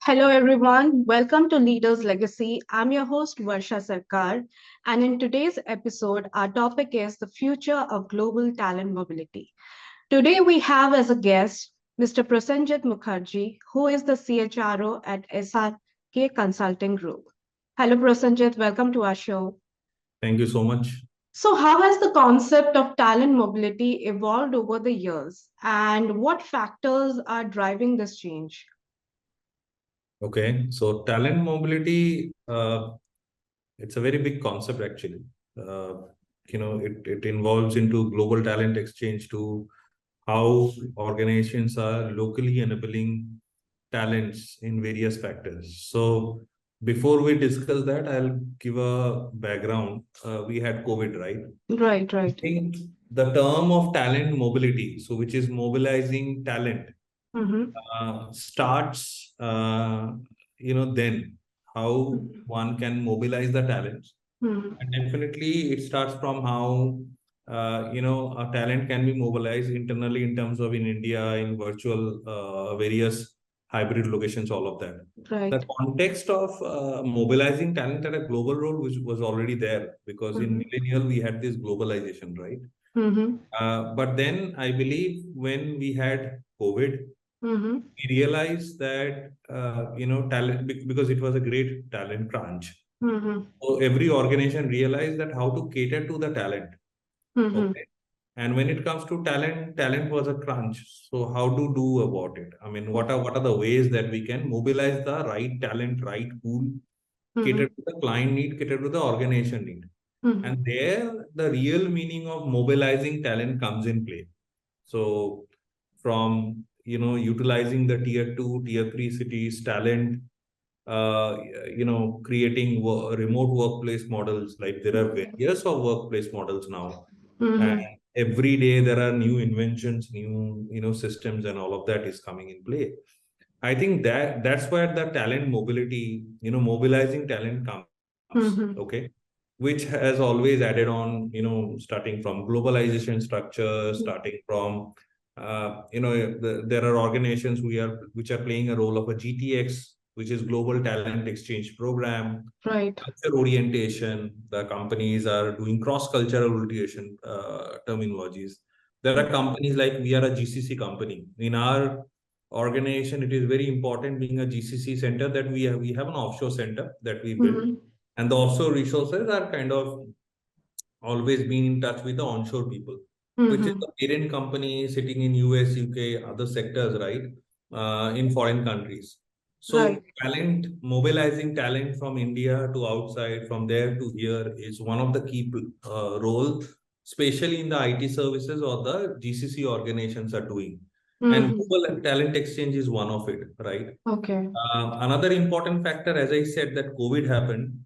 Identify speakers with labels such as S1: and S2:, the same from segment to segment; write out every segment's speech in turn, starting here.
S1: Hello, everyone. Welcome to Leaders Legacy. I'm your host, Varsha Sarkar. And in today's episode, our topic is the future of global talent mobility. Today, we have as a guest Mr. Prosenjit Mukherjee, who is the CHRO at SRKay Consulting Group. Hello, Prosenjit. Welcome to our show.
S2: Thank you so much.
S1: So, how has the concept of talent mobility evolved over the years, and what factors are driving this change?
S2: Okay, so talent mobility, it's a very big concept actually. Uh, it involves into global talent exchange to how organizations are locally enabling talents in various factors. So before we discuss that, I'll give a background. We had COVID, right?
S1: Right,
S2: I
S1: right.
S2: think the term of talent mobility, so which is mobilizing talent,
S1: Mm-hmm.
S2: starts then how one can mobilize the talents,
S1: Mm-hmm.
S2: and definitely it starts from how a talent can be mobilized internally in terms of in India in virtual various hybrid locations, all of that. The
S1: Right.
S2: context of mobilizing talent at a global role, which was already there, because in
S1: Mhm,
S2: millennial we had this globalization, right?
S1: mhm,
S2: But then I believe when we had COVID,
S1: mhm,
S2: we realized that talent, because it was a great talent crunch.
S1: mhm,
S2: So every organization realized that how to cater to the talent.
S1: mhm,
S2: Okay. And when it comes to talent, talent was a crunch. So how to do about it? I mean, what are the ways that we can mobilize the right talent, right pool, cater
S1: mhm,
S2: to the client need, cater to the organization need?
S1: mhm,
S2: And there the real meaning of mobilizing talent comes in play. So from utilizing the tier 2, tier 3 cities talent, uh, creating remote workplace models. Like there are various of workplace models now, and
S1: mhm,
S2: every day there are new inventions, new systems, and all of that is coming in play. I think that's where the talent mobility, mobilizing talent comes.
S1: mhm,
S2: Okay, which has always added on, starting from globalization structure, starting from, there are organizations which are playing a role of a GTX, which is Global Talent Exchange Program,
S1: right.
S2: culture orientation. The companies are doing cross-cultural orientation terminologies. There are companies like we are a GCC company. In our organization, it is very important being a GCC center that we have an offshore center that we built,
S1: Mhm,
S2: and the offshore resources are kind of always been in touch with the onshore people, which is
S1: mhm,
S2: the parent company sitting in US, UK, other sectors, right? In foreign countries.
S1: right.
S2: So talent, mobilizing talent from India to outside, from there to here is one of the key role, especially in the IT services or the GCC organizations are doing. And
S1: Mhm,
S2: global talent exchange is one of it, right?
S1: okay.
S2: Another important factor, as I said, that COVID happened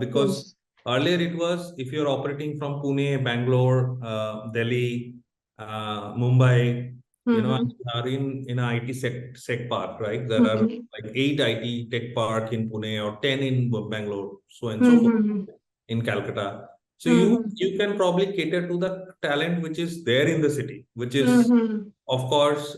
S2: because
S1: Yes.
S2: earlier it was if you're operating from Pune, Bangalore, Delhi, Mumbai,
S1: Mhm,
S2: are in a IT sec park, right? There are
S1: okay.
S2: like 8 IT tech park in Pune or 10 in Bangalore, so and so forth
S1: Mhm,
S2: in Calcutta. So
S1: mhm,
S2: you can probably cater to the talent which is there in the city, which is
S1: mhm,
S2: of course.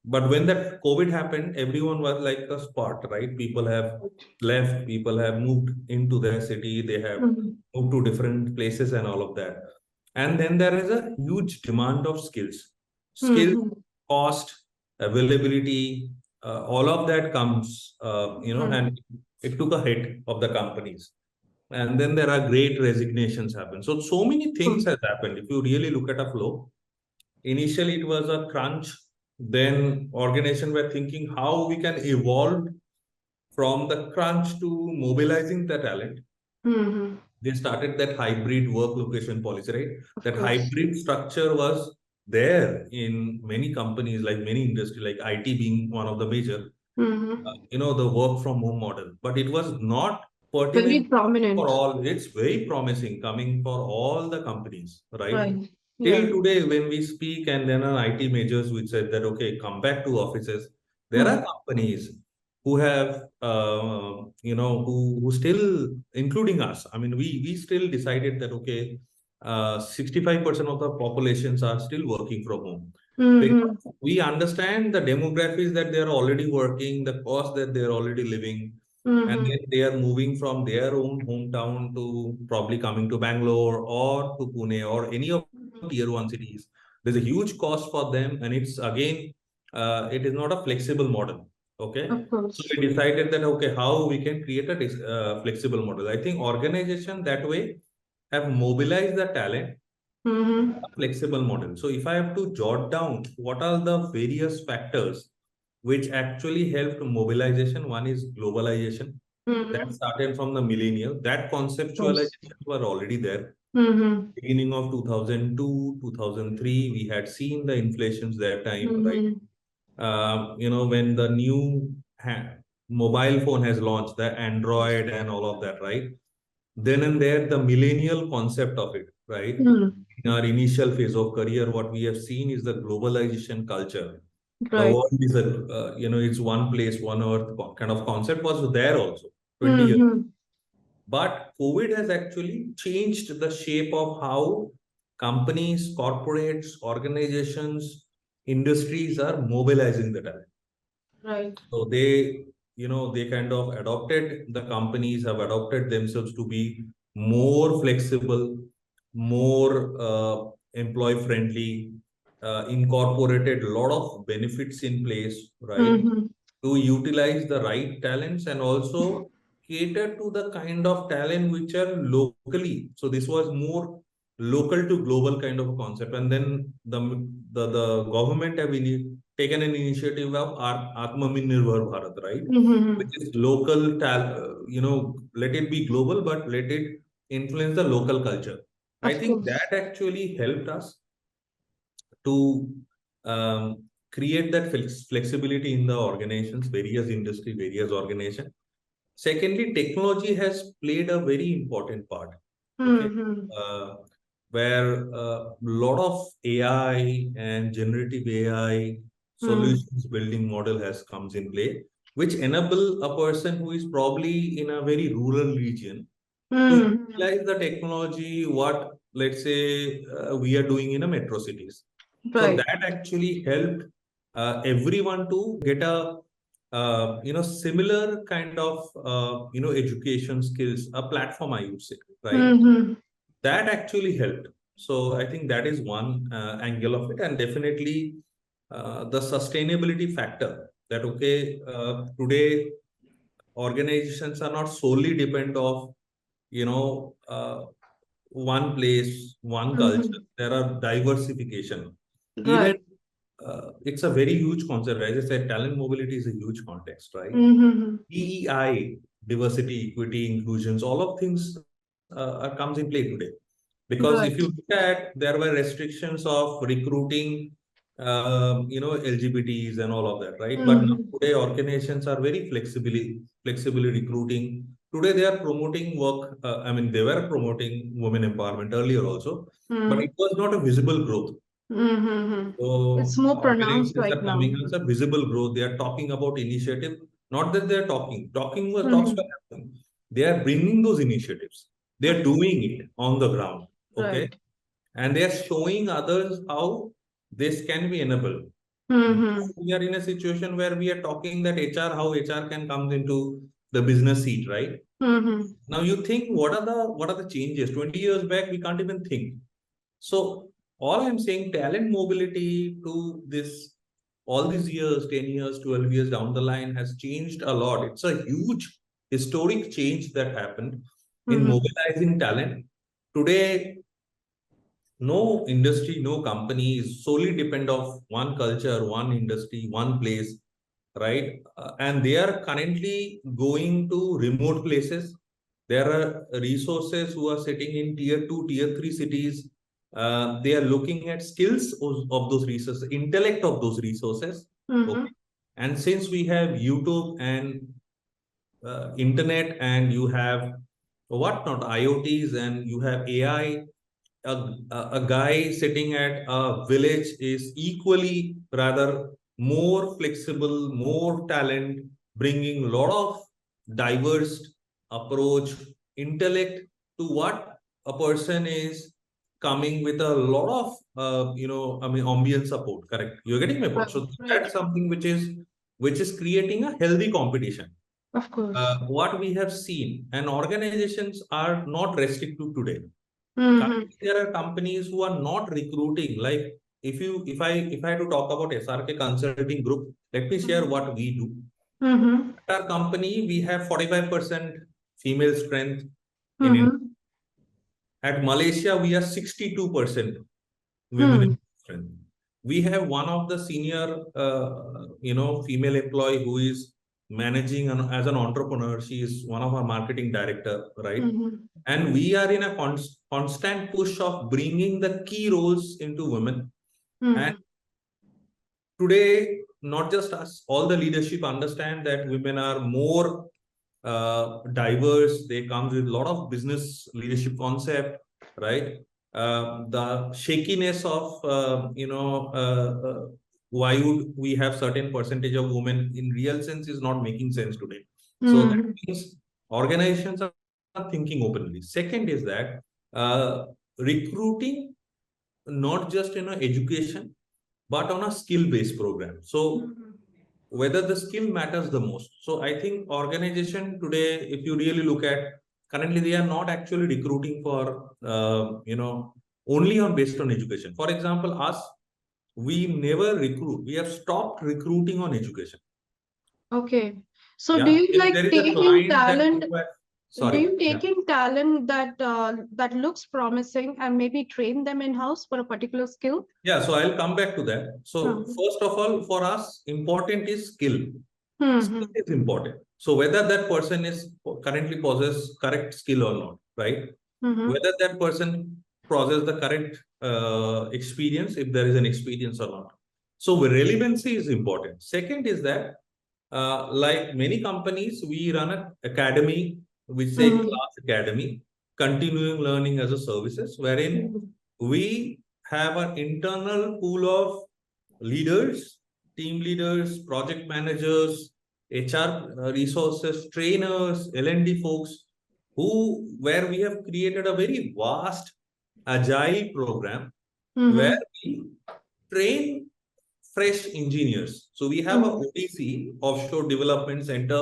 S2: But when that COVID happened, everyone was like a spot, right? People have left, people have moved into their city, they have
S1: mhm,
S2: moved to different places and all of that. And then there is a huge demand of skills,
S1: mhm,
S2: cost, availability, all of that comes,
S1: mhm,
S2: and it took a hit of the companies. And then there are great resignations happen. So many things
S1: mhm,
S2: has happened. If you really look at a flow, initially it was a crunch. Then organization were thinking how we can evolve from the crunch to mobilizing the talent.
S1: mhm,
S2: They started that hybrid work location policy, right?
S1: of
S2: That
S1: course.
S2: hybrid structure was there in many companies, like many industry, like IT being one of the major,
S1: Mhm.
S2: the work from home model. But it was not
S1: Very
S2: pertinent for
S1: prominent.
S2: all. It's very promising coming for all the companies, right?
S1: Right.
S2: Till
S1: Yeah.
S2: today, when we speak, and then on IT majors, which said that, okay, come back to offices, there are
S1: Mhm,
S2: companies who have, who still, including us. I mean, we still decided that, okay, 65% of the populations are still working from home.
S1: Mm-hmm.
S2: Because we understand the demographics that they are already working, the cost that they are already living, and
S1: Mm-hmm.
S2: then they are moving from their own hometown to probably coming to Bangalore or to Pune or any of tier one cities. There's a huge cost for them, and it's again, it is not a flexible model. Okay,
S1: Of
S2: so
S1: course.
S2: we decided that okay, how we can create a flexible model. I think organization that way have mobilized the talent
S1: Mm-hmm.
S2: a flexible model. So if I have to jot down what are the various factors which actually helped mobilization, one is globalization. That
S1: Mm-hmm.
S2: started from the millennial. That
S1: Yes.
S2: conceptualization were already there.
S1: Mm-hmm.
S2: Beginning of 2002, 2003, we had seen the inflations that time, right?
S1: Mm-hmm.
S2: When the new mobile phone has launched, the Android and all of that, right? Then and there, the millennial concept of it, right?
S1: Mm.
S2: In our initial phase of career, what we have seen is the globalization culture. The
S1: Right.
S2: world is it's one place, one earth kind of concept was there also 20 years.
S1: Mm-hmm.
S2: But COVID has actually changed the shape of how companies, corporates, organizations, industries are mobilizing the talent.
S1: Right.
S2: So they kind of adopted, the companies have adopted themselves to be more flexible, more employee friendly, incorporated a lot of benefits in place, right?
S1: Mm-hmm.
S2: To utilize the right talents and also cater to the kind of talent which are locally. So this was more local to global kind of a concept. And then the government have taken an initiative of Atmanirbhar Bharat, right? Which
S1: Mm-hmm.
S2: is local let it be global, but let it influence the local culture. I
S1: Of
S2: think that
S1: course.
S2: actually helped us to create that flexibility in the organizations, various industry, various organization. Secondly, technology has played a very important part. Okay,
S1: Mm-hmm.
S2: uh, where a lot of AI and generative AI
S1: Mm-hmm.
S2: solutions building model has comes in play, which enable a person who is probably in a very rural region to
S1: Mm-hmm.
S2: utilize the technology what let's say we are doing in a metro cities. So
S1: Right.
S2: that actually helped everyone to get a similar kind of education skills, a platform, I would say, right?
S1: Mm-hmm.
S2: That actually helped. So I think that is one angle of it, and definitely the sustainability factor that okay, today organizations are not solely depend of one place, one culture.
S1: Mm-hmm.
S2: There are diversification. Even
S1: Right.
S2: it's a very huge concept. As I said, talent mobility is a huge context, right?
S1: Mm-hmm.
S2: DEI, diversity, equity, inclusions, all of things comes in play today. Because if you
S1: Right.
S2: look at, there were restrictions of recruiting, LGBTs and all of that, right? But now
S1: Mm-hmm.
S2: today organizations are very flexibly recruiting. Today they are promoting work. They were promoting women empowerment earlier also, but it
S1: Mm-hmm.
S2: was not a visible growth.
S1: Mm-hmm. It's
S2: So
S1: more pronounced
S2: organizations
S1: right
S2: are coming
S1: now.
S2: as a visible growth. They are talking about initiative. Not that they are talks were
S1: Mm-hmm.
S2: happening. They are bringing those initiatives. They are
S1: Of course.
S2: doing it on the ground. Okay,
S1: Right.
S2: and they are showing others how this can be enabled.
S1: Mm-hmm.
S2: We are in a situation where we are talking that how HR can come into the business seat, right?
S1: Mm-hmm.
S2: Now you think what are the changes? 20 years back, we can't even think. So all I'm saying, talent mobility to this all these years, 10 years, 12 years down the line has changed a lot. It's a huge historic change that happened in
S1: Mm-hmm.
S2: mobilizing talent. Today, no industry, no company is solely depend of one culture, one industry, one place, right? And they are currently going to remote places. There are resources who are sitting in tier two, tier three cities. They are looking at skills of those resources, intellect of those resources.
S1: Mm-hmm.
S2: Okay. And since we have YouTube and internet, and you have whatnot, IoTs, and you have AI, a guy sitting at a village is equally rather more flexible, more talent, bringing a lot of diverse approach, intellect to what a person is coming with a lot of ambient support. Correct? You're getting my point. So
S1: Right.
S2: that's something which is creating a healthy competition.
S1: Of course.
S2: What we have seen, and organizations are not restricted today.
S1: Mm-hmm.
S2: Currently, there are companies who are not recruiting. Like if I had to talk about SRKay Consulting Group, let me share what we do.
S1: Mm-hmm.
S2: At our company, we have 45% female strength in India.
S1: Mm-hmm.
S2: At Malaysia, we are 62% women in
S1: Hmm.
S2: strength. We have one of the senior, female employee who is managing as an entrepreneur. She is one of our marketing director, right?
S1: Mm-hmm.
S2: And we are in a constant push of bringing the key roles into women. And
S1: Mm-hmm.
S2: today, not just us, all the leadership understand that women are more diverse. They come with a lot of business leadership concept, right? The shakiness of, why would we have certain percentage of women in real sense is not making sense today. So that
S1: Mm-hmm.
S2: means organizations are thinking openly. Second is that recruiting, not just education, but on a skill-based program. So whether the skill matters the most. So I think organization today, if you really look at currently, they are not actually recruiting for only on based on education. For example, us, we never recruit. We have stopped recruiting on education.
S1: Okay. So do
S2: Yeah,
S1: you
S2: if
S1: like
S2: there is a
S1: taking
S2: client that
S1: talent?
S2: requires,
S1: Do
S2: sorry,
S1: you
S2: yeah.
S1: taking talent that looks promising and maybe train them in-house for a particular skill?
S2: Yeah, so I'll come back to that. So
S1: Mm-hmm.
S2: first of all, for us, important is skill. Skill
S1: Mm-hmm.
S2: is important. So whether that person is currently possess correct skill or not, right?
S1: Mm-hmm.
S2: Whether that person possess the correct experience, if there is an experience or not. So relevancy is important. Second is that, like many companies, we run an academy, we say
S1: Mm-hmm.
S2: class academy, continuing learning as a services, wherein we have an internal pool of leaders, team leaders, project managers, HR resources, trainers, L&D folks, where we have created a very vast agile program where
S1: Mm-hmm.
S2: we train fresh engineers. So we have a
S1: Mm-hmm.
S2: ODC, Offshore Development Center,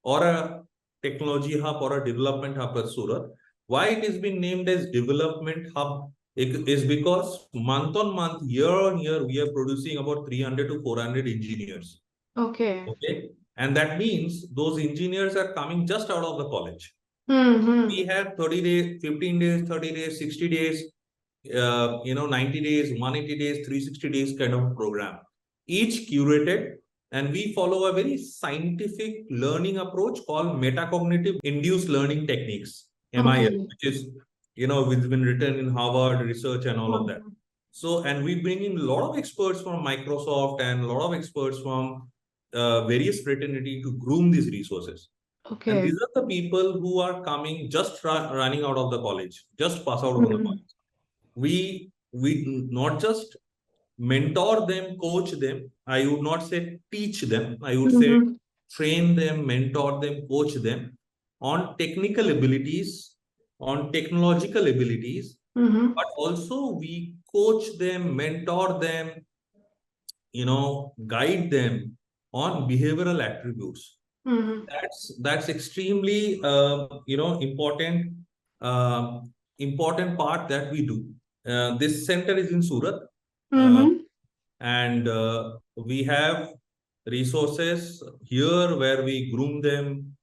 S2: or a technology hub or a development hub at Surat. Why it has been named as development hub is because month on month, year on year, we are producing about 300 to 400 engineers.
S1: Okay.
S2: Okay. And that means those engineers are coming just out of the college.
S1: Mm-hmm.
S2: We have 30 days, 15 days, 30 days, 60 days, 90 days, 180 days, 360 days kind of program. Each curated, and we follow a very scientific learning approach called metacognitive induced learning techniques, MIL,
S1: Okay.
S2: which is, which been written in Harvard research and all of that.
S1: Mm-hmm.
S2: So, and we bring in a lot of experts from Microsoft and a lot of experts from various fraternity to groom these resources. And
S1: Okay.
S2: these are the people who are coming just running out of the college, just pass out from the
S1: Mm-hmm.
S2: college. We not just mentor them, coach them. I would not say teach them. I would say
S1: Mm-hmm.
S2: train them, mentor them, coach them on technical abilities, on technological abilities,
S1: Mm-hmm.
S2: but also we coach them, mentor them, guide them on behavioral attributes.
S1: Mm-hmm.
S2: That's extremely important important part that we do. This center is in Surat, uh,
S1: Mm-hmm.
S2: and we have resources here where we groom them,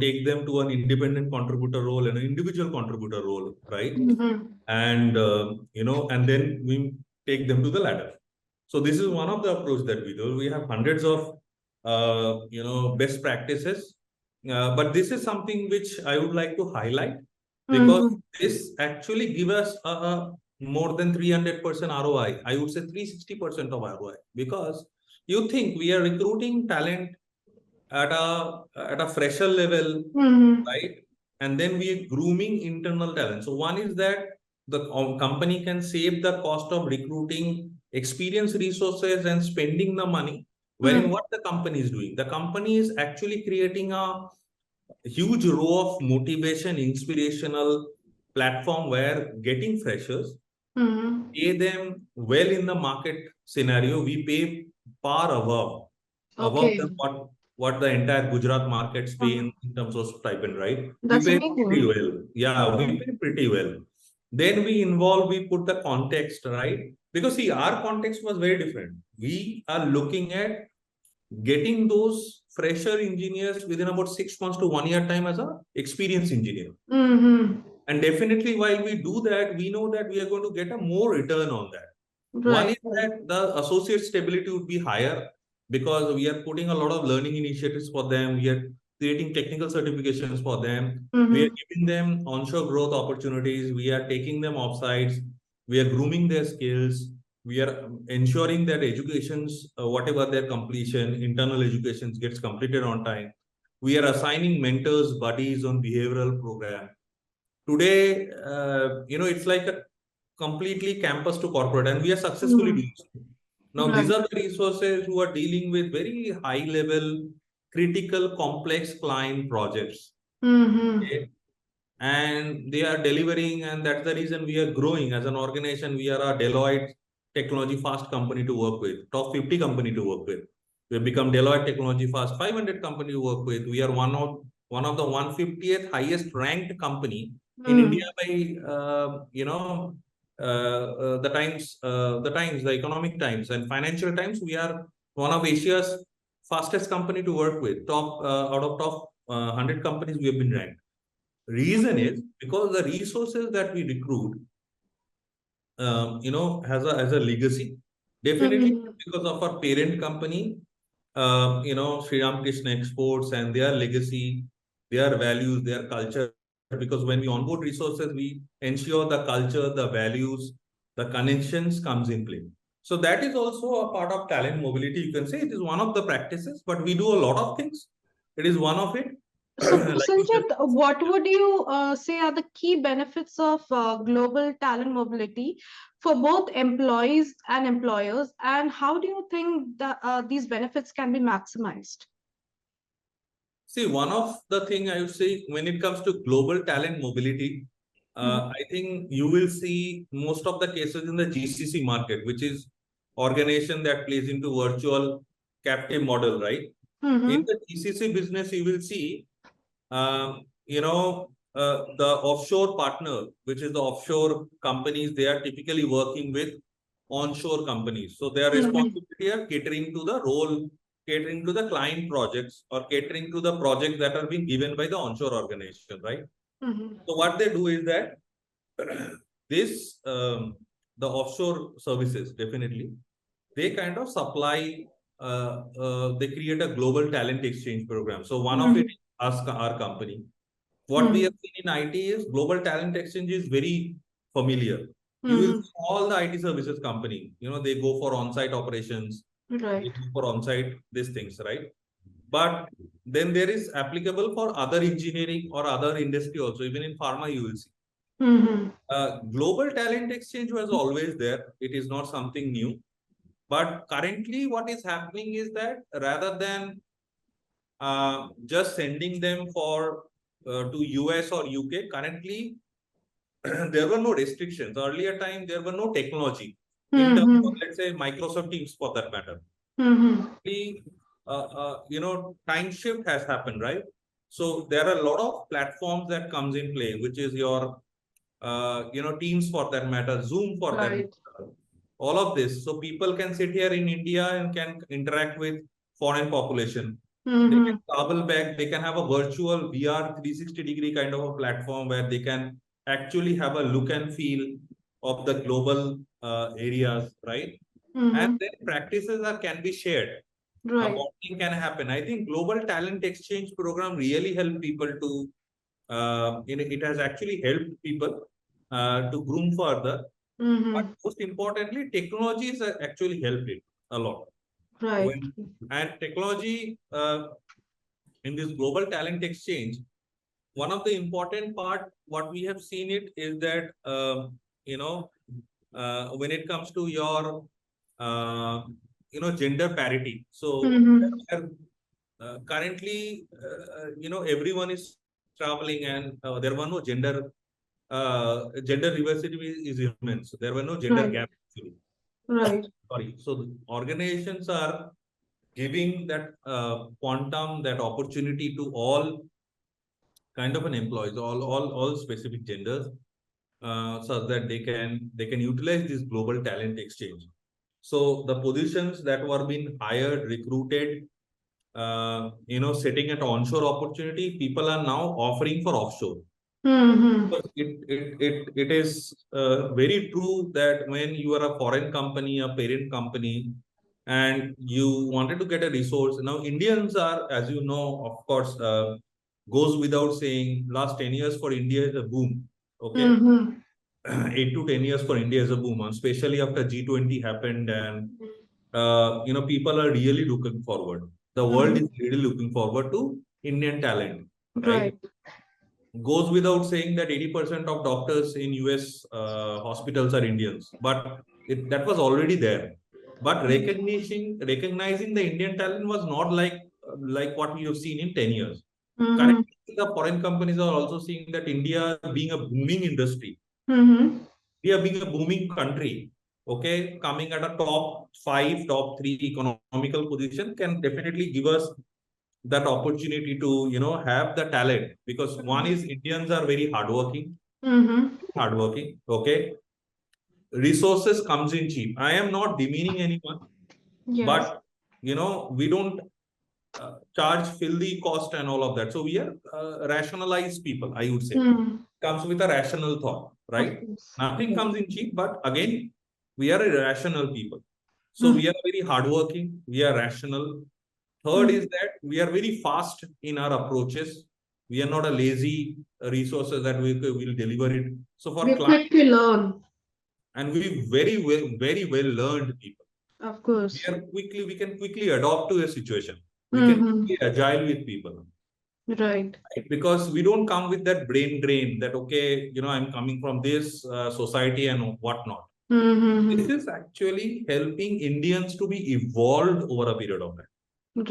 S2: take them to an independent contributor role and an individual contributor role, right?
S1: Mm-hmm.
S2: And and then we take them to the ladder. So this is one of the approach that we do. We have hundreds of best practices, but this is something which I would like to highlight because
S1: Mm-hmm.
S2: this actually give us a more than 300% ROI. I would say 360% of ROI, because you think we are recruiting talent at a fresher level,
S1: Mm-hmm.
S2: right? And then we are grooming internal talent. So one is that the company can save the cost of recruiting experienced resources and spending the money. Wherein what the company is doing, the company is actually creating a huge row of motivation, inspirational platform where getting freshers,
S1: Mm-hmm.
S2: pay them well in the market scenario. We pay far above
S1: Okay.
S2: the what the entire Gujarat markets pay
S1: Uh-huh.
S2: in terms of stipend, right? We
S1: That's
S2: pay pretty
S1: amazing.
S2: well. Yeah, we pay pretty well. Then we put the context, right? Because see, our context was very different. We are looking at getting those fresher engineers within about 6 months to 1 year time as a experienced engineer.
S1: Mm-hmm.
S2: And definitely while we do that, we know that we are going to get a more return on that. One
S1: Right.
S2: is that the associate stability would be higher because we are putting a lot of learning initiatives for them. We are creating technical certifications for them. We are
S1: Mm-hmm.
S2: giving them onshore growth opportunities. We are taking them off sites. We are grooming their skills. We are ensuring that educations, whatever their completion, internal educations gets completed on time. We are assigning mentors, buddies on behavioral program. Today, it's like a completely campus to corporate, and we are successfully
S1: Mm-hmm.
S2: doing so. Now, these
S1: Right.
S2: are the resources who are dealing with very high level, critical, complex client projects.
S1: Mm-hmm.
S2: Okay? And they are delivering, and that's the reason we are growing as an organization. We are a Deloitte technology fast company to work with, top 50 company to work with. We have become Deloitte technology fast 500 company to work with. We are one of the 150th highest ranked company in India
S1: Mm.
S2: by the Economic Times and Financial Times. We are one of Asia's fastest company to work with. Top out of top 100 companies we have been ranked. Reason is because the resources that we recruit, has a legacy. Definitely
S1: Mm-hmm.
S2: because of our parent company, Sri Ramakrishna Exports and their legacy, their values, their culture. Because when we onboard resources, we ensure the culture, the values, the connections comes in play. So that is also a part of talent mobility. You can say it is one of the practices, but we do a lot of things. It is one of it.
S1: So,
S2: Like you said,
S1: Prosenjit, what would you say are the key benefits of global talent mobility for both employees and employers, and how do you think that these benefits can be maximized?
S2: see, one of the thing I would say when it comes to global talent mobility, I think you will see most of the cases in the GCC market, which is organization that plays into virtual captive model, right? In
S1: Mm-hmm.
S2: the GCC business, you will see, the offshore partner, which is the offshore companies, they are typically working with onshore companies. So their
S1: Mm-hmm.
S2: responsibility are catering to the role, catering to the client projects, or catering to the projects that are being given by the onshore organization, right?
S1: Mm-hmm.
S2: So what they do is that this the offshore services definitely they kind of supply. They create a global talent exchange program. So one of it
S1: Mm-hmm.
S2: is us, our company. What we
S1: Mm-hmm.
S2: have seen in IT is global talent exchange is very familiar. You will
S1: Mm-hmm.
S2: see all the IT services company, they go for on-site operations, they
S1: Right.
S2: go for on-site these things, right? But then there is applicable for other engineering or other industry also. Even in pharma, you will see.
S1: Mm-hmm.
S2: Global talent exchange was always there. It is not something new. But currently, what is happening is that rather than just sending them for to US or UK, currently there were no restrictions. Earlier time, there were no technology in terms of,
S1: Mm-hmm.
S2: let's say, Microsoft Teams for that matter.
S1: Mm-hmm.
S2: Time shift has happened, right? So there are a lot of platforms that comes in play, which is your, Teams for that matter, Zoom for that
S1: Right.
S2: matter, all of this. So people can sit here in India and can interact with foreign population. They can
S1: Mm-hmm.
S2: travel back. They can have a virtual VR 360-degree kind of a platform where they can actually have a look and feel of the global areas, right? And
S1: Mm-hmm.
S2: then practices can be shared. A
S1: Right.
S2: bonding can happen. I think global talent exchange program really help people to, it has actually helped people to groom further. But
S1: Mm-hmm.
S2: most importantly, technologies have actually helped it a lot.
S1: Right.
S2: When and technology in this global talent exchange, one of the important part, what we have seen it is that when it comes to your gender parity. So
S1: Mm-hmm.
S2: currently, everyone is traveling, and there were no gender gender diversity is immense. There were no gender
S1: Right.
S2: gaps actually.
S1: Right.
S2: Sorry. So the organizations are giving that quantum, that opportunity to all kind of an employees, all specific genders, so that they can utilize this global talent exchange. So the positions that were being hired, recruited, setting at onshore opportunity, people are now offering for offshore.
S1: Mm-hmm.
S2: It is very true that when you are a foreign company, a parent company, and you wanted to get a resource, now Indians are, as you know, of course, goes without saying, last 10 years for India is a boom. Okay.
S1: Mm-hmm.
S2: 8 to 10 years for India is a boom, especially after G20 happened, and people are really looking forward. The world
S1: Mm-hmm.
S2: is really looking forward to Indian talent, right?
S1: Right.
S2: Goes without saying that 80% of doctors in US hospitals are Indians, but that was already there. But recognizing the Indian talent was not like what we have seen in 10 years.
S1: Mm-hmm.
S2: Currently, the foreign companies are also seeing that India being a booming industry,
S1: Mm-hmm.
S2: India being a booming country, okay, coming at a top five, top three economical position can definitely give us that opportunity to have the talent, because one is Indians are very
S1: Mm-hmm.
S2: hardworking, okay. Resources comes in cheap. I am not demeaning anyone,
S1: Yes.
S2: but we don't charge filthy cost and all of that. So we are rationalized people, I would say.
S1: Mm.
S2: Comes with a rational thought,
S1: Of
S2: right?
S1: course.
S2: Nothing
S1: Yes.
S2: comes in cheap, but again, we are a rational people. So we
S1: Mm-hmm.
S2: are very hardworking, we are rational. Third is that we are very fast in our approaches. We are not a lazy resources that we will deliver it. So for
S1: We're
S2: clients,
S1: quick to learn.
S2: and we very well learned people.
S1: Of course.
S2: We can quickly adopt to a situation. We can
S1: Mm-hmm.
S2: be agile with people.
S1: Right.
S2: Right? Because we don't come with that brain drain that, okay, I'm coming from this society and whatnot. This
S1: Mm-hmm.
S2: is actually helping Indians to be evolved over a period of time.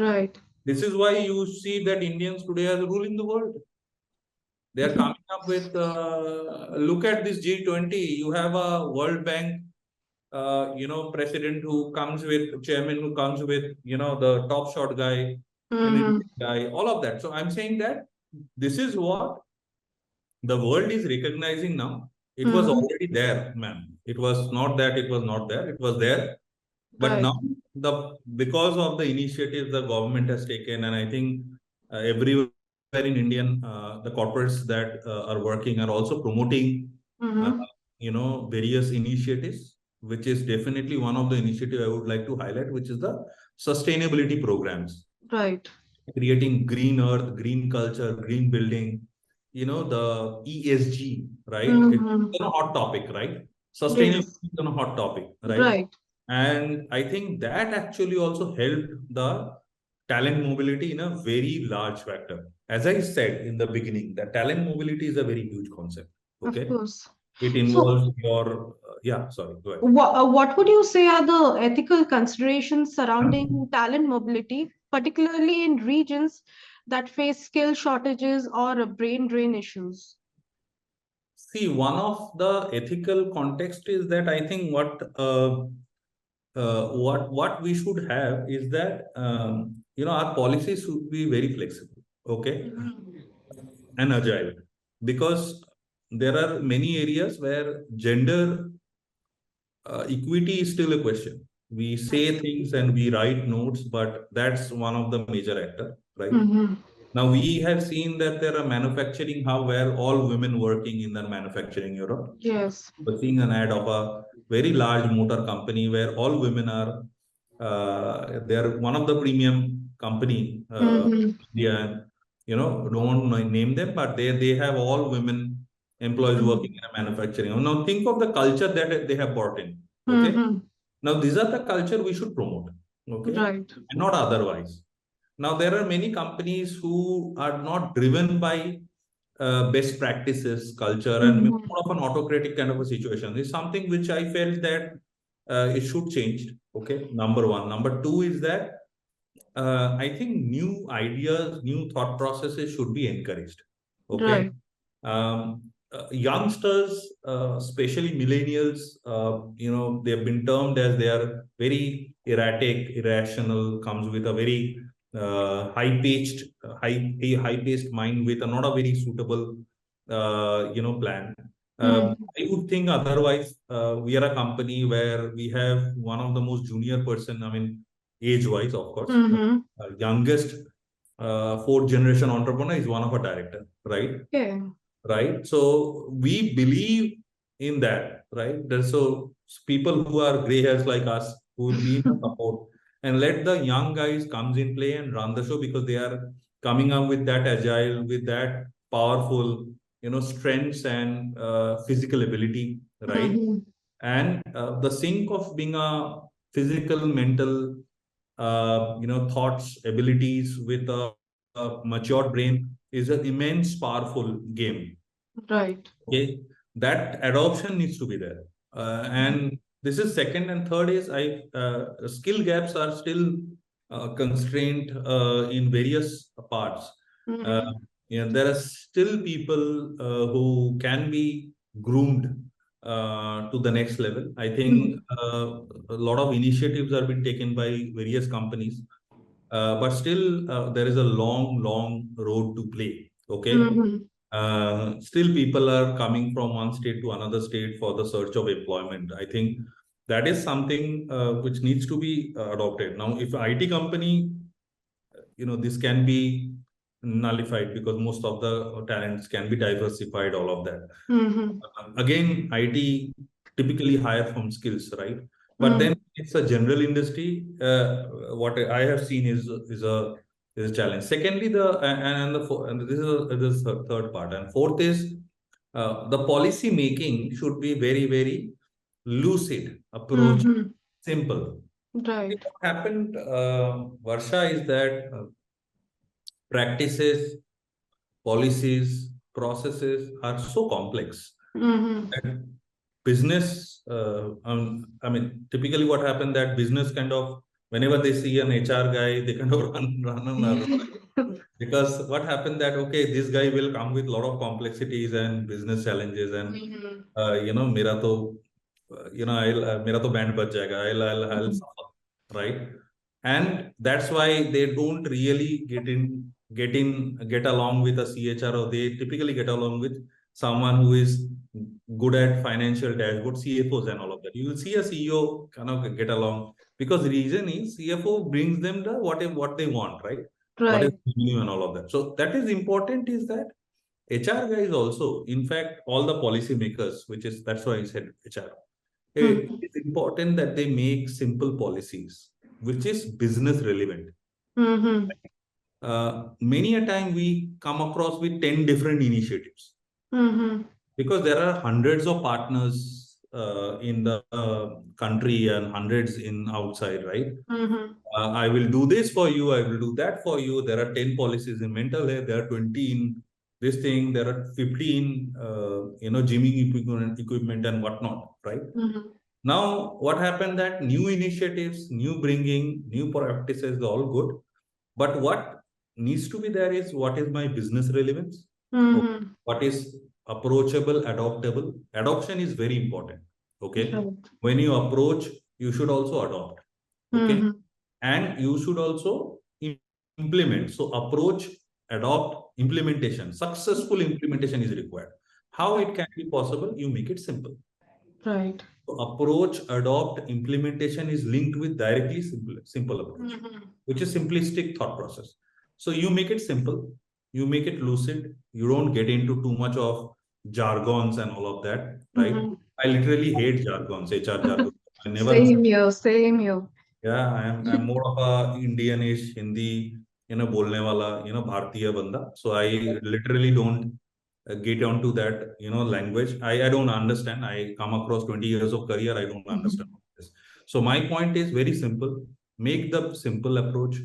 S1: Right.
S2: This is why you see that Indians today are ruling the world. They are coming up with, look at this G20. You have a World Bank, president who comes with, chairman who comes with, the top shot guy, an
S1: Mm-hmm.
S2: Indian guy, all of that. So I'm saying that this is what the world is recognizing now. It was
S1: Mm-hmm.
S2: already there, man. It was not that it was not there. It was there. But
S1: Right.
S2: now, because of the initiatives the government has taken, and I think everywhere in Indian, the corporates that are working are also promoting, uh,
S1: Mm-hmm.
S2: various initiatives, which is definitely one of the initiative I would like to highlight, which is the sustainability programs,
S1: Right.
S2: creating green earth, green culture, green building, the ESG, right? It's
S1: Mm-hmm.
S2: a hot topic, right? Sustainability
S1: Yes.
S2: is a hot topic, right?
S1: Right.
S2: And I think that actually also helped the talent mobility in a very large factor. As I said in the beginning, that talent mobility is a very huge concept.
S1: Of
S2: Okay.
S1: course.
S2: It
S1: So,
S2: involves your, yeah, sorry, go ahead.
S1: what would you say are the ethical considerations surrounding talent mobility, particularly in regions that face skill shortages or brain drain issues?
S2: See, one of the ethical context is that I think what we should have is that our policies should be very flexible, okay, and agile, because there are many areas where gender equity is still a question. We say things and we write notes, but that's one of the major actor, right?
S1: Mm-hmm.
S2: Now we have seen that there are manufacturing hub where all women working in the manufacturing Europe.
S1: Yes.
S2: We're seeing an ad of a very large motor company where all women are. They're one of the premium company,
S1: Mm-hmm.
S2: India, and don't name them, but they have all women employees working in a manufacturing. Now think of the culture that they have brought in. Okay.
S1: Mm-hmm.
S2: Now these are the culture we should promote. Okay,
S1: Right.
S2: and not otherwise. Now, there are many companies who are not driven by best practices, culture, and
S1: Mm-hmm.
S2: more of an autocratic kind of a situation. It's something which I felt that it should change. Okay, number one. Number two is that I think new ideas, new thought processes should be encouraged. Okay.
S1: Right.
S2: Um, youngsters, especially millennials, they have been termed as they are very erratic, irrational, comes with a very high-paced, high-paced mind with a not a very suitable, plan. I would think otherwise. We are a company where we have one of the most junior person. I mean, age-wise, of course, youngest fourth generation entrepreneur is one of our director, right?
S1: Okay.
S2: Right. So we believe in that, right? There's so people who are gray hairs like us who will be in the support and let the young guys comes in play and run the show because they are coming up with that agile, with that powerful, strengths and physical ability, right? And the sync of being a physical, mental, thoughts, abilities with a matured brain is an immense powerful game.
S1: Right.
S2: Okay, that adoption needs to be there, and this is second and third is skill gaps are still constrained in various parts. There are still people who can be groomed to the next level. I think a lot of initiatives are being taken by various companies, but still there is a long road to play. Okay. Still people are coming from one state to another state for the search of employment. I think that is something which needs to be adopted. Now, if IT company, this can be nullified because most of the talents can be diversified, all of that. Again, IT typically hire from skills, right? But then it's a general industry. What I have seen is a challenge. Secondly, this is the third part, and fourth is the policy making should be very lucid, approach, simple.
S1: Right.
S2: What happened, Varsha, is that practices, policies, processes are so complex. And business, I mean, typically what happened that business kind of, whenever they see an HR guy, they kind of run. Because what happened that, okay, this guy will come with a lot of complexities and business challenges and, मेरा तो, मेरा तो band बज जाएगा, I'll suffer, right? And that's why they don't really get along with a CHRO. They typically get along with someone who is good at financial dashboard, CFOs and all of that. You will see a CEO kind of get along because the reason is CFO brings them the what they want, right? What is
S1: Right.
S2: revenue and all of that. So that is important is that HR guys also, in fact, all the policy makers, that's why I said HR. It's important that they make simple policies, which is business relevant. Many a time we come across with 10 different initiatives because there are hundreds of partners in the country and hundreds in outside, right? I will do this for you. I will do that for you. There are 10 policies in mental health. There are 20 in this thing. There are 15, gymming equipment and whatnot, right? Now, what happened that new initiatives, new bringing, new practices, all good. But what needs to be there is what is my business relevance? What is approachable, adoptable? Adoption is very important. Okay.
S1: Right.
S2: When you approach, you should also adopt. Okay. And you should also implement. So approach, adopt, implementation. Successful implementation is required. How it can be possible? You make it simple.
S1: Right.
S2: So approach, adopt, implementation is linked with directly simple approach, which is simplistic thought process. So you make it simple, you make it lucid, you don't get into too much of jargons and all of that, right? I literally hate jargons, HR jargons. I never.
S1: Same here.
S2: Yeah, I'm more of a Indianish Hindi, bolne wala, Bhartiya banda. So I literally don't get onto that, language. I don't understand. I come across 20 years of career. I don't understand this. So my point is very simple. Make the simple approach.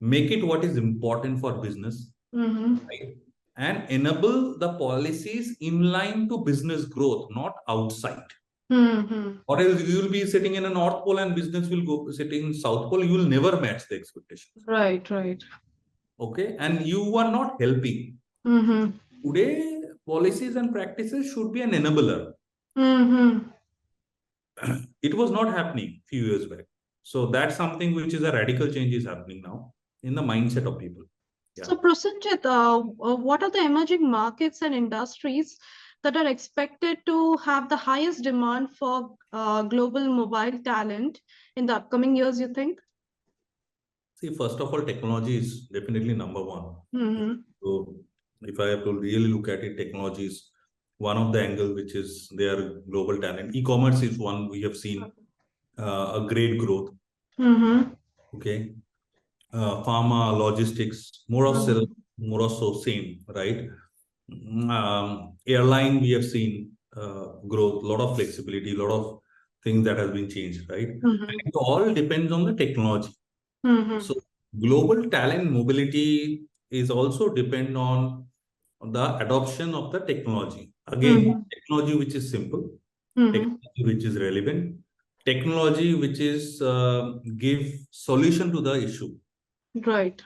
S2: Make it what is important for business. Right? And enable the policies in line to business growth, not outside. Or else you will be sitting in a North Pole and business will go sitting in South Pole. You will never match the expectations.
S1: Right.
S2: Okay. And you are not helping. Today, policies and practices should be an enabler.
S1: Mm-hmm.
S2: It was not happening a few years back. So that's something which is a radical change is happening now in the mindset of people. Yeah.
S1: So, Prosenjit, what are the emerging markets and industries that are expected to have the highest demand for global mobile talent in the upcoming years, you think?
S2: See, first of all, technology is definitely number one.
S1: Mm-hmm.
S2: So if I have to really look at it, technology is one of the angle which is their global talent. E-commerce is one we have seen a great growth.
S1: Mm-hmm.
S2: Okay. Pharma, logistics, more of
S1: Mm-hmm.
S2: more or so same, right? Airline, we have seen growth, a lot of flexibility, a lot of things that has been changed, right? And it all depends on the technology.
S1: Mm-hmm.
S2: So global talent mobility is also depend on the adoption of the technology. Again,
S1: Mm-hmm.
S2: technology which is simple,
S1: Mm-hmm.
S2: technology which is relevant, technology which is give solution to the issue.
S1: Right.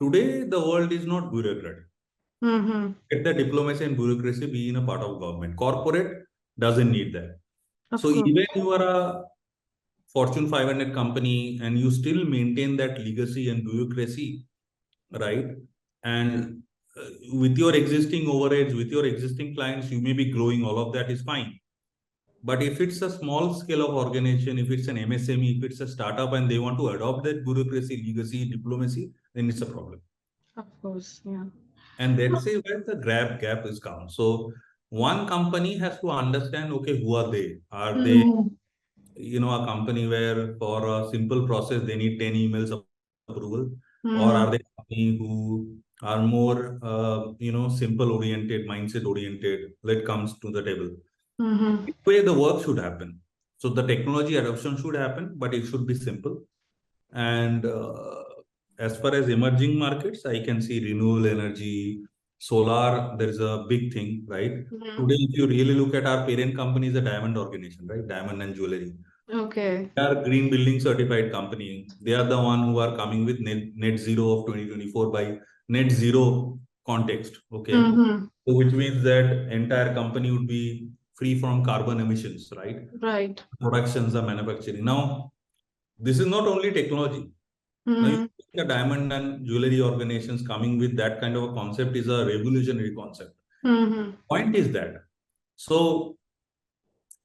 S2: Today, the world is not bureaucratic.
S1: Mm-hmm.
S2: Let the diplomacy and bureaucracy be in a part of government. Corporate doesn't need that.
S1: Of
S2: So
S1: course.
S2: even you are a Fortune 500 company and you still maintain that legacy and bureaucracy, right? And with your existing overheads, with your existing clients, you may be growing, all of that is fine. But if it's a small scale of organization, if it's an MSME, if it's a startup and they want to adopt that bureaucracy, legacy, diplomacy, then it's a problem.
S1: Of course. Yeah.
S2: And that's where the gap is come. So one company has to understand, okay, who are they? Are they,
S1: Mm-hmm.
S2: a company where for a simple process they need 10 emails approval, or
S1: Mm-hmm.
S2: are they company who are more, simple oriented, mindset oriented, that comes to the table.
S1: Mm-hmm.
S2: Way the work should happen. So the technology adoption should happen, but it should be simple. And as far as emerging markets, I can see renewable energy, solar. There is a big thing, right?
S1: Mm-hmm.
S2: Today, if you really look at our parent company, is a diamond organization, right? Diamond and jewelry.
S1: Okay.
S2: They are green building certified company. They are the one who are coming with net zero of 2024 by net zero context. Okay.
S1: Mm-hmm.
S2: So which means that entire company would be free from carbon emissions, right?
S1: Right.
S2: Productions are manufacturing. Now, this is not only technology. Now, you
S1: Mm-hmm.
S2: see the diamond and jewelry organizations coming with that kind of a concept is a revolutionary concept.
S1: Mm-hmm.
S2: Point is that. So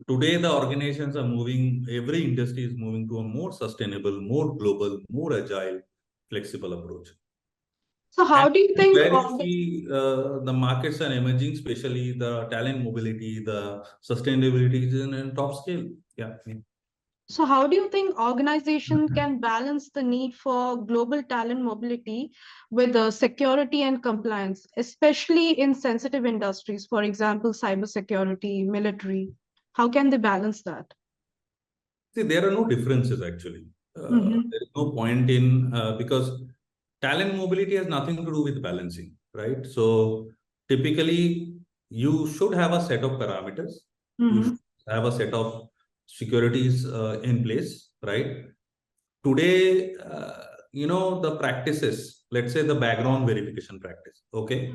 S2: today the organizations are moving, every industry is moving to a more sustainable, more global, more agile, flexible approach.
S1: So, how
S2: And
S1: do you think?
S2: where you see the markets are emerging, especially the talent mobility, the sustainability is in top scale. Yeah.
S1: So, how do you think organization can balance the need for global talent mobility with security and compliance, especially in sensitive industries, for example, cybersecurity, military? How can they balance that?
S2: See, there are no differences actually.
S1: Mm-hmm.
S2: There is no point in because talent mobility has nothing to do with balancing, right? So typically, you should have a set of parameters. You
S1: Mm-hmm.
S2: should have a set of securities in place, right? Today, the practices, let's say the background verification practice, okay,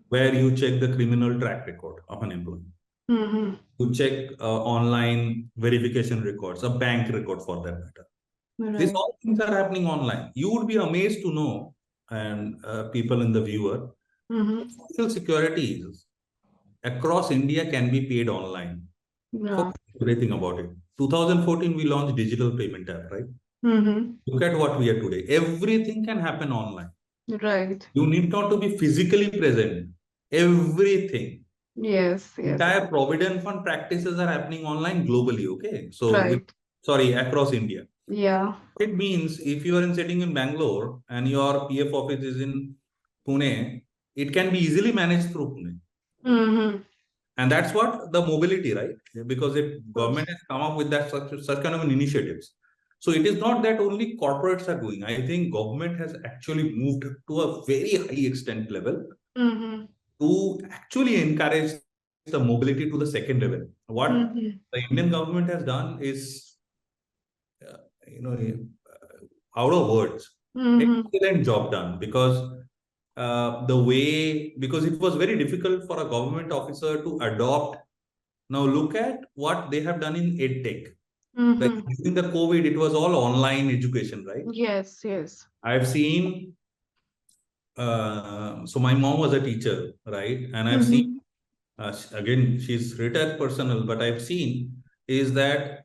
S2: where you check the criminal track record of an employee.
S1: Mm-hmm.
S2: You check online verification records, a bank record for that matter. These
S1: Right.
S2: all things are happening online. You would be amazed to know, and people in the viewer,
S1: Mm-hmm.
S2: social securities across India can be paid online.
S1: Yeah.
S2: For everything about it. 2014, we launched digital payment app, right?
S1: Mm-hmm.
S2: Look at what we are today. Everything can happen online.
S1: Right.
S2: You need not to be physically present. Everything.
S1: Yes. Yes.
S2: Entire provident fund practices are happening online globally. Okay, so
S1: Right.
S2: sorry, across India.
S1: Yeah.
S2: It means if you are sitting in Bangalore and your PF office is in Pune, it can be easily managed through Pune.
S1: Mm-hmm.
S2: And that's what the mobility, right? Because if
S1: Course.
S2: government has come up with that such kind of an initiatives. So it is not that only corporates are doing. I think government has actually moved to a very high extent level
S1: Mm-hmm.
S2: to actually encourage the mobility to the second level. What
S1: Mm-hmm.
S2: the Indian government has done is, out of words,
S1: Mm-hmm.
S2: excellent job done because the way, because it was very difficult for a government officer to adopt. Now look at what they have done in EdTech. Like
S1: Mm-hmm.
S2: during the COVID, it was all online education, right?
S1: Yes, yes.
S2: I've seen, so my mom was a teacher, right? And I've seen,
S1: Mm-hmm.
S2: again, she's retired personnel, but I've seen is that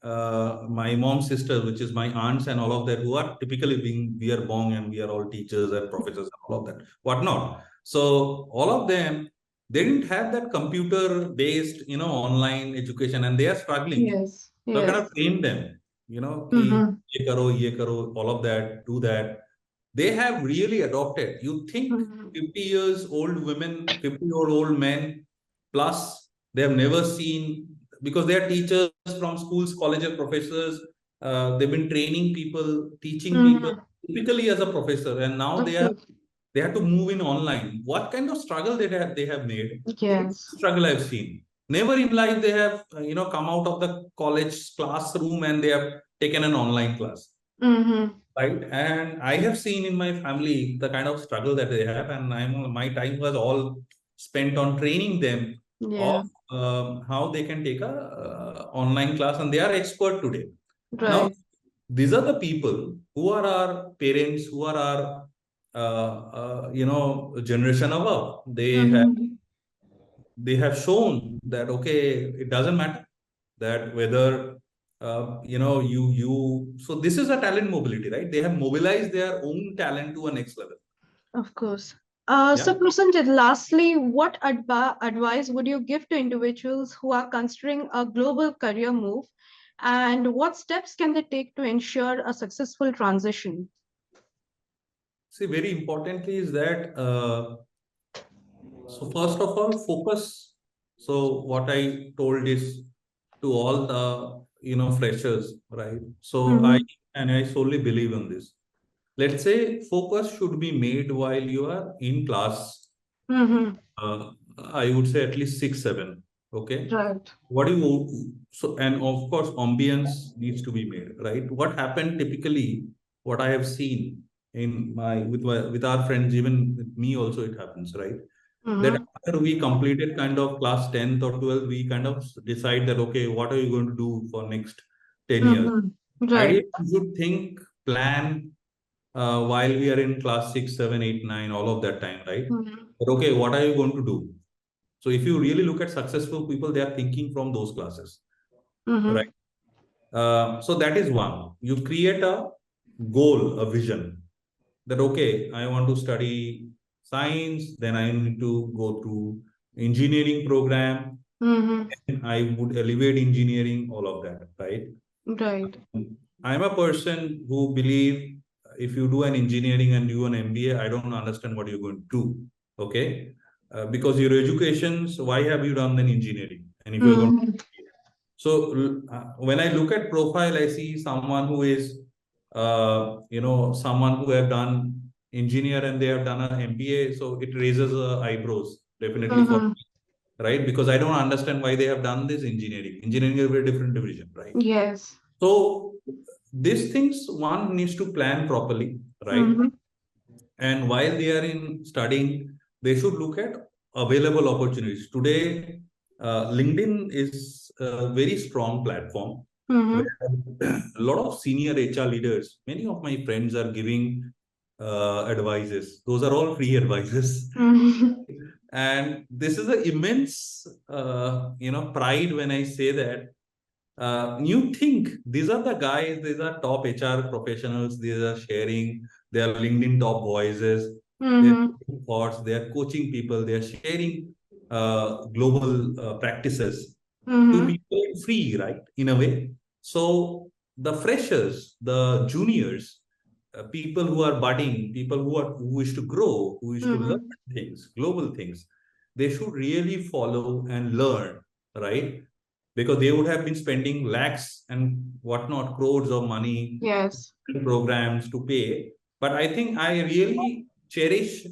S2: my mom's sister, which is my aunts and all of that, who are typically being, we are born and we are all teachers and professors and all of that, whatnot. So all of them, they didn't have that computer-based, online education, and they are struggling.
S1: Yes,
S2: So I kind
S1: yes.
S2: of trained them, ki,
S1: Mm-hmm.
S2: ye karo, all of that, do that. They have really adopted. You think
S1: Mm-hmm.
S2: 50 years old women, 50-year-old men, plus they have never seen, because they are teachers from schools, colleges, professors. They've been training people, teaching people,
S1: Mm-hmm.
S2: typically as a professor, and now
S1: Of course.
S2: they have to move in online. What kind of struggle they have made? Very
S1: Yes.
S2: struggle I've seen. Never in life they have come out of the college classroom and they have taken an online class,
S1: Mm-hmm.
S2: right? And I have seen in my family the kind of struggle that they have, and my time was all spent on training them of
S1: Yeah.
S2: how they can take a online class, and they are expert today. Now,
S1: Right.
S2: these are the people who are our parents, who are our generation above.
S1: Mm-hmm.
S2: They have shown that okay, it doesn't matter that whether you. So this is a talent mobility, right? They have mobilized their own talent to a next level.
S1: Of course.
S2: Yeah.
S1: So, Prosenjit, lastly, what advice would you give to individuals who are considering a global career move, and what steps can they take to ensure a successful transition?
S2: See, very importantly is that so first of all, focus. So what I told is to all the freshers, right? So I
S1: Mm-hmm.
S2: and I solely believe in this. Let's say focus should be made while you are in class.
S1: Mm-hmm.
S2: Uh, I would say at least 6, 7. Okay.
S1: Right.
S2: What do you so and of course ambience needs to be made, right? What happened typically, what I have seen in with our friends, even with me also it happens, right? That
S1: Mm-hmm.
S2: after we completed kind of class 10th or 12th, we kind of decide that okay, what are you going to do for next 10 years?
S1: Mm-hmm. Right.
S2: Ideally, you should think, plan while we are in class 6, 7, 8, 9, all of that time, right?
S1: Mm-hmm.
S2: But okay, what are you going to do? So if you really look at successful people, they are thinking from those classes, right?
S1: Mm-hmm.
S2: So that is one. You create a goal, a vision that okay, I want to study science, then I need to go to engineering program.
S1: Mm-hmm.
S2: I would elevate engineering, all of that, right?
S1: Right.
S2: I'm a person who believe if you do an engineering and do an MBA, I don't understand what you're going to do. Okay. Because your education, so why have you done an engineering? And if you're going
S1: Mm-hmm.
S2: so when I look at profile, I see someone who is, someone who have done engineer and they have done an MBA. So it raises eyebrows definitely for
S1: Mm-hmm.
S2: me, right? Because I don't understand why they have done this engineering. Engineering is a very different division, right?
S1: Yes.
S2: So these things one needs to plan properly, right?
S1: Mm-hmm.
S2: And while they are in studying, they should look at available opportunities. Today, LinkedIn is a very strong platform where
S1: Mm-hmm.
S2: a lot of senior HR leaders, many of my friends are giving advices. Those are all free advices.
S1: Mm-hmm.
S2: And this is an immense, pride when I say that you think these are the guys, these are top HR professionals, these are sharing their LinkedIn top voices, their
S1: Mm-hmm.
S2: thoughts, they are coaching people, they are sharing global practices to
S1: Mm-hmm.
S2: people free, right? In a way. So the freshers, the juniors, people who are budding, people who wish to grow, who wish to learn
S1: Mm-hmm.
S2: things, global things, they should really follow and learn, right? Because they would have been spending lakhs and whatnot, crores of money
S1: Yes.
S2: in programs to pay. But I think I really cherish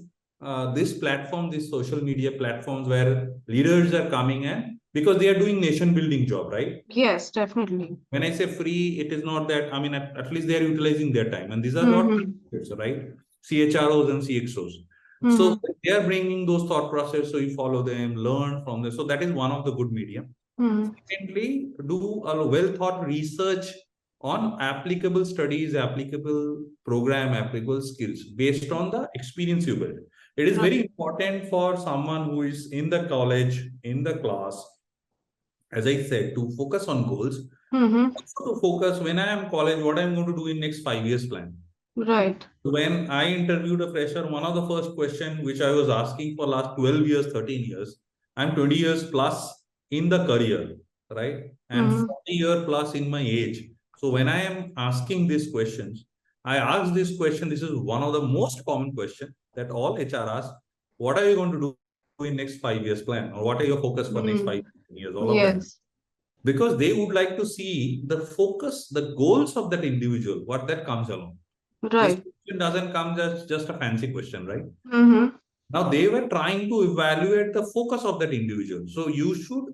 S2: this platform, these social media platforms where leaders are coming in because they are doing nation building job, right?
S1: Yes, definitely.
S2: When I say free, it is not that, I mean, at least they are utilizing their time. And these are not,
S1: Mm-hmm.
S2: right? CHROs and CXOs. So they are bringing those thought process. So you follow them, learn from them. So that is one of the good medium. Secondly, do a well thought research on applicable studies, applicable program, applicable skills based on the experience you build. It is very important for someone who is in the college, in the class, as I said, to focus on goals. Also to focus when I am college, what I'm going to do in next 5 years plan.
S1: Right.
S2: When I interviewed a fresher, one of the first questions which I was asking for last 12 years, 13 years, I'm 20 years plus in the career, right? And 40 year plus in my age. So when I am asking these questions, I ask this question. This is one of the most common question that all HR ask. What are you going to do in next 5 years plan? Or what are your focus for next 5 years? All of them.
S1: Yes.
S2: Because they would like to see the focus, the goals of that individual, what that comes along. This
S1: Right.
S2: question doesn't come just a fancy question, right?
S1: Mm-hmm.
S2: Now they were trying to evaluate the focus of that individual. So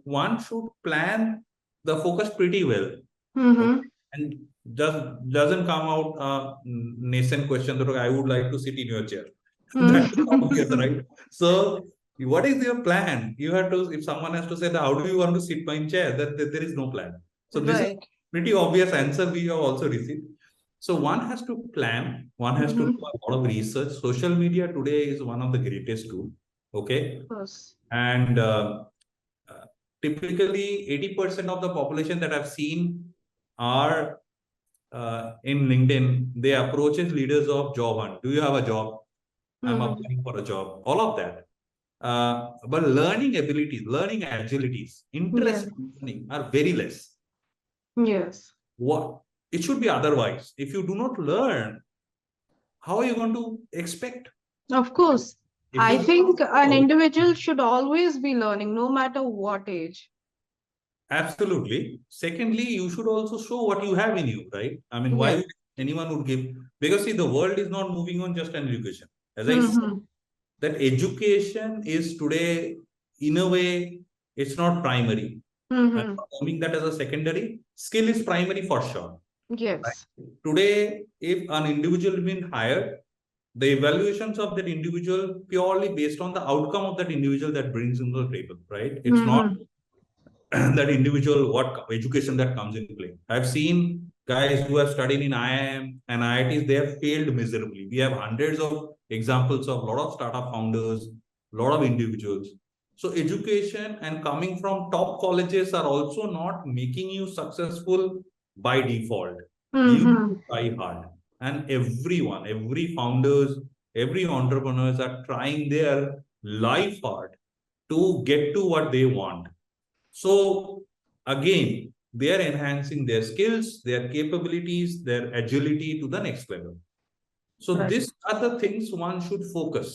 S2: one should plan the focus pretty well.
S1: Mm-hmm.
S2: And just doesn't come out a nascent question that I would like to sit in your chair. That is obvious, right? So what is your plan? You have to, if someone has to say that, how do you want to sit my chair? That there is no plan. So this is
S1: Right.
S2: pretty obvious answer we have also received. So one has to plan, one has to do a lot of research. Social media today is one of the greatest tool. Okay.
S1: Yes.
S2: And typically 80% of the population that I've seen are in LinkedIn, they approaches leaders of job hunt. Do you have a job? I'm applying for a job. All of that. But learning abilities, learning agilities, interest in learning are very less.
S1: Yes.
S2: What it should be otherwise. If you do not learn, how are you going to expect?
S1: Of course.
S2: If
S1: I
S2: you do
S1: think
S2: not
S1: an
S2: know,
S1: individual should always be learning, no matter what age.
S2: absolutely. Secondly, you should also show what you have in you, right? I mean, why
S1: Yes.
S2: would anyone would give? Because see, the world is not moving on just an education. As I said,
S1: Mm-hmm.
S2: that education is today, in a way, it's not primary. I'm
S1: Mm-hmm.
S2: not assuming that as a secondary. Skill is primary for sure. Right?
S1: Yes.
S2: Today, if an individual has been hired, the evaluations of that individual purely based on the outcome of that individual that brings into the table, right? It's not
S1: Mm-hmm.
S2: that individual what education that comes into play. I've seen guys who have studied in IIM and IITs, they have failed miserably. We have hundreds of examples of a lot of startup founders, a lot of individuals. So education and coming from top colleges are also not making you successful by default. You
S1: Mm-hmm.
S2: try hard. And everyone, every founders, every entrepreneurs are trying their life hard to get to what they want. So again, they are enhancing their skills, their capabilities, their agility to the next level. So
S1: Right.
S2: these are the things one should focus.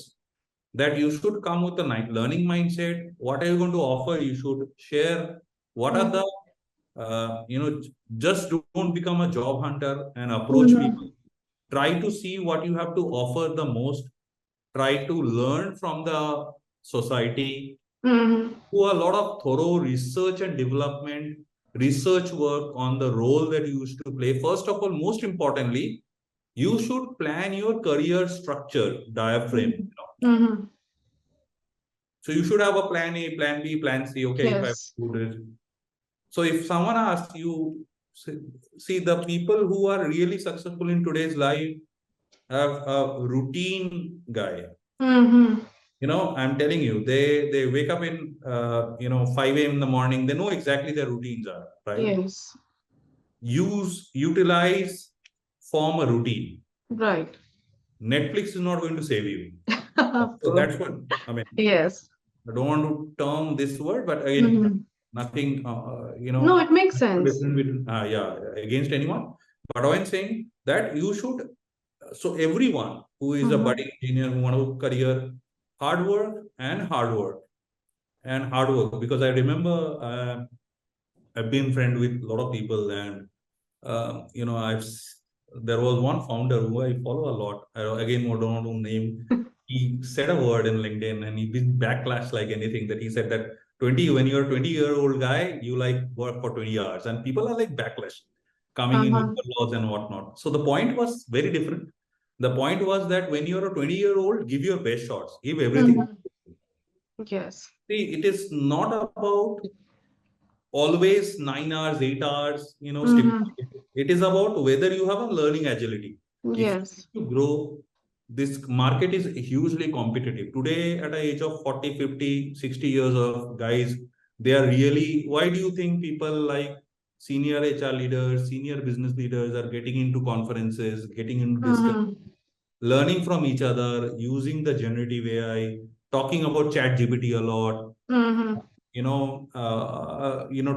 S2: That you should come with a learning mindset. What are you going to offer? You should share. What are the just don't become a job hunter and approach people.
S1: Mm-hmm.
S2: Try to see what you have to offer the most. Try to learn from the society,
S1: Mm-hmm.
S2: do a lot of thorough research and development, research work on the role that you used to play. First of all, most importantly, you should plan your career structure diaphragm.
S1: Mm-hmm.
S2: So you should have a plan A, plan B, plan C. Okay, if I
S1: Yes.
S2: do this. So if someone asks you, see the people who are really successful in today's life have a routine guy.
S1: Mm-hmm.
S2: I'm telling you, they wake up in 5 a.m. in the morning. They know exactly their routines are, right?
S1: Yes.
S2: Utilize, form a routine.
S1: Right.
S2: Netflix is not going to save you.
S1: Of
S2: So
S1: course.
S2: that's what I mean.
S1: Yes.
S2: I don't want to term this word, but again,
S1: Mm-hmm.
S2: nothing,
S1: No, it makes sense.
S2: different with, yeah, against anyone. But I'm saying that you should, so everyone who is a
S1: Mm-hmm.
S2: budding engineer who want to career, hard work and hard work and hard work. Because I remember I've been friend with a lot of people and, there was one founder who I follow a lot. I again, don't want to name. He said a word in LinkedIn and he been backlash like anything that he said that when you're a 20-year-old guy, you like work for 20 hours and people are like backlash coming in
S1: Uh-huh.
S2: labor laws and whatnot. So the point was very different. The point was that when you're a 20-year-old, give your best shots, give everything.
S1: Yes.
S2: See, it is not about always 9 hours, 8 hours,
S1: Mm-hmm.
S2: it is about whether you have a learning agility. If
S1: Yes.
S2: you grow, this market is hugely competitive. Today, at the age of 40, 50, 60 years of guys, they are really, why do you think people like senior HR leaders, senior business leaders are getting into conferences, getting into discussion,
S1: Mm-hmm.
S2: learning from each other, using the generative AI, talking about chat GPT a lot,
S1: Mm-hmm.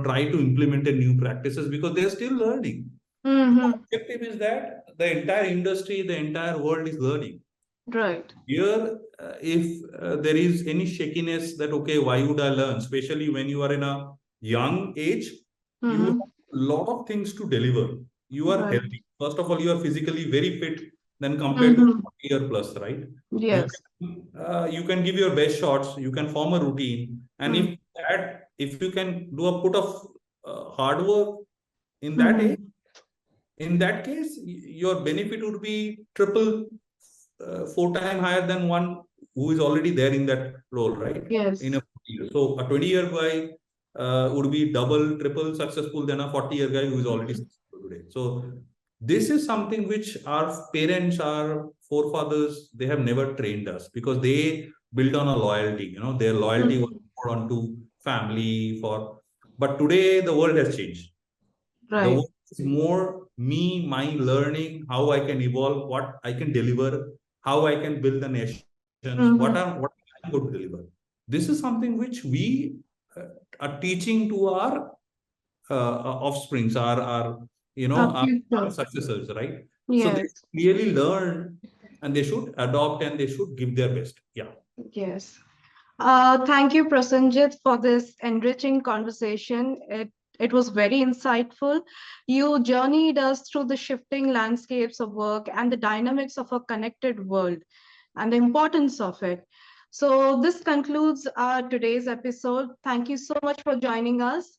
S2: try to implement a new practices because they're still learning. The
S1: Mm-hmm.
S2: objective is that the entire industry, the entire world is learning.
S1: Right.
S2: Here, if there is any shakiness that, okay, why would I learn? Especially when you are in a young age, you have
S1: Mm-hmm.
S2: a lot of things to deliver. You are
S1: Right.
S2: healthy. First of all, you are physically very fit than compared to
S1: Mm-hmm.
S2: 40 year plus, right?
S1: Yes.
S2: You can give your best shots. You can form a routine, and
S1: Mm-hmm.
S2: if you can do a put of hard work in that age,
S1: Mm-hmm.
S2: in that case, your benefit would be triple, 4 times higher than one who is already there in that role, right? In
S1: Yes.
S2: a 40 year. So a 20-year guy would be double, triple successful than a 40-year guy who is already successful today. So this is something which our parents, our forefathers, they have never trained us because they built on a loyalty. Their loyalty was
S1: Mm-hmm.
S2: more onto family for. But today the world has changed. The
S1: Right.
S2: work is more me, my learning, how I can evolve, what I can deliver, how I can build the nations, what
S1: Mm-hmm.
S2: I'm going to deliver. This is something which we uh, are teaching to our offsprings, our
S1: Future.
S2: successors, right? So they
S1: Yes.
S2: clearly learn and they should adopt and they should give their best. Yeah.
S1: Yes. Thank you, Prosenjit, for this enriching conversation. It was very insightful. You journeyed us through the shifting landscapes of work and the dynamics of a connected world and the importance of it. So, this concludes our today's episode. Thank you so much for joining us.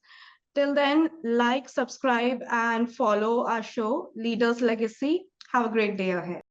S1: Till then, like, subscribe, and follow our show, Leaders Legacy. Have a great day ahead.